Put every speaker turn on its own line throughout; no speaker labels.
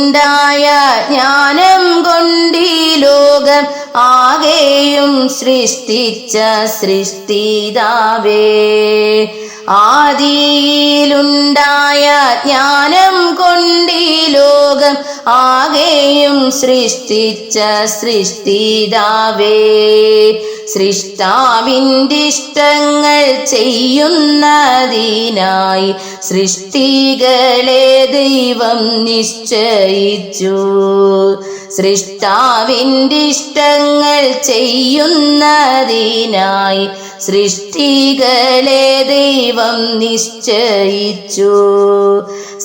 ജ്ഞാനം കൊണ്ടീ ലോകം ആകെയും സൃഷ്ടിച്ച സൃഷ്ടിതാവേ. ആദിയിലുണ്ടായ ജ്ഞാനം കൊണ്ടീ ലോകം ആകെയും സൃഷ്ടിച്ച സൃഷ്ടിതാവേ. സൃഷ്ടാവിൻ്റെ ഇഷ്ടങ്ങൾ ചെയ്യുന്നതിനായി സൃഷ്ടികളെ ദൈവം നിശ്ചയിച്ചു. സൃഷ്ടാവിൻ്റെ ഇഷ്ടങ്ങൾ ചെയ്യുന്നതിനായി സൃഷ്ടികളെ ദൈവം നിശ്ചയിച്ചു.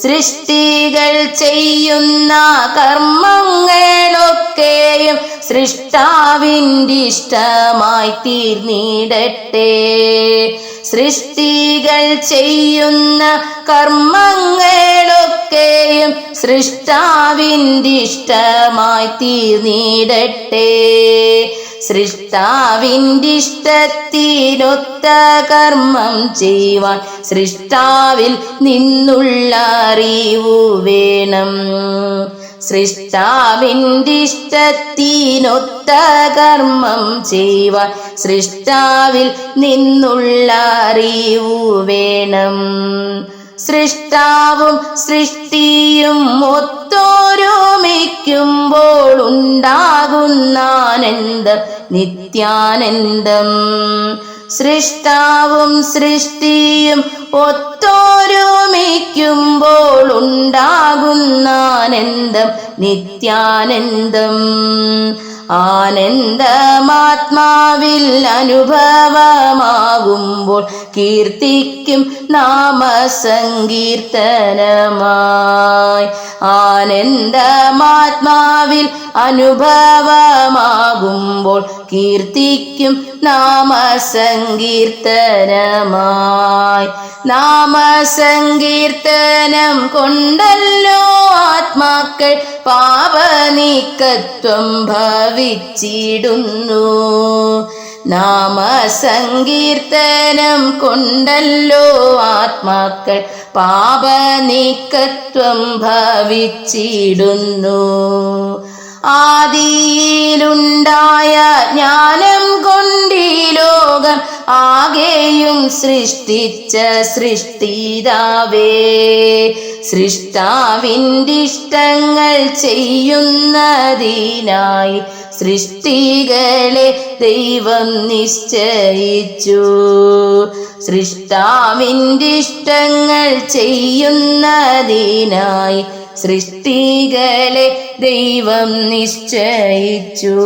സൃഷ്ടികൾ ചെയ്യുന്ന കർമ്മങ്ങളൊക്കെയും സൃഷ്ടാവിൻ്റെ ഇഷ്ടമായി തീർന്നിടട്ടെ. സൃഷ്ടികൾ ചെയ്യുന്ന കർമ്മങ്ങളൊക്കെയും സൃഷ്ടാവിൻ്റെ ഇഷ്ടമായി തീർന്നിടട്ടെ. സൃഷ്ടാവിൻ്റെ ഇഷ്ടത്തിനൊത്ത കർമ്മം ചെയ്യുവാൻ സൃഷ്ടാവിൽ നിന്നുള്ള അറിവു വേണം. സൃഷ്ടാവിൻ്റെ ഇഷ്ടത്തിനൊത്ത കർമ്മം ചെയ്യുവാൻ സൃഷ്ടാവിൽ നിന്നുള്ള അറിവു വേണം. സൃഷ്ടാവും സൃഷ്ടിയും ഒത്തൊരുമിക്കുമ്പോൾ ഉണ്ടാകുന്ന ആനന്ദം നിത്യാനന്ദം. സൃഷ്ടാവും സൃഷ്ടിയും ഒത്തൊരുമിക്കുമ്പോൾ ഉണ്ടാകുന്ന ആനന്ദം നിത്യാനന്ദം. ആനന്ദമാത്മാവിൽ അനുഭവമാകുമ്പോൾ കീർത്തിക്കും നാമസങ്കീർത്തനമായി. ആനന്ദമാത്മാവിൽ അനുഭവമാകുമ്പോൾ കീർത്തിക്കും നാമസങ്കീർത്തനമായി. നാമസങ്കീർത്തനം കൊണ്ടല്ലോ ആത്മാക്കൾ പാപനീക്കത്വം ഭവിച്ചിടുന്നു. നാമസങ്കീർത്തനം കൊണ്ടല്ലോ ആത്മാക്കൾ പാപനീക്കത്വം ഭവിച്ചിടുന്നു. ആദിയിലുണ്ടായ ജ്ഞാനം കൊണ്ടീ ലോകം ആകെയും സൃഷ്ടിച്ച സൃഷ്ടിതാവേ. സൃഷ്ടാവിൻ്റെ ഇഷ്ടങ്ങൾ ചെയ്യുന്നതിനായി സൃഷ്ടികളെ ദൈവം നിശ്ചയിച്ചു. സൃഷ്ടാവിൻ്റെ ഇഷ്ടങ്ങൾ ചെയ്യുന്നതിനായി സൃഷ്ടികളെ ദൈവം നിശ്ചയിച്ചു.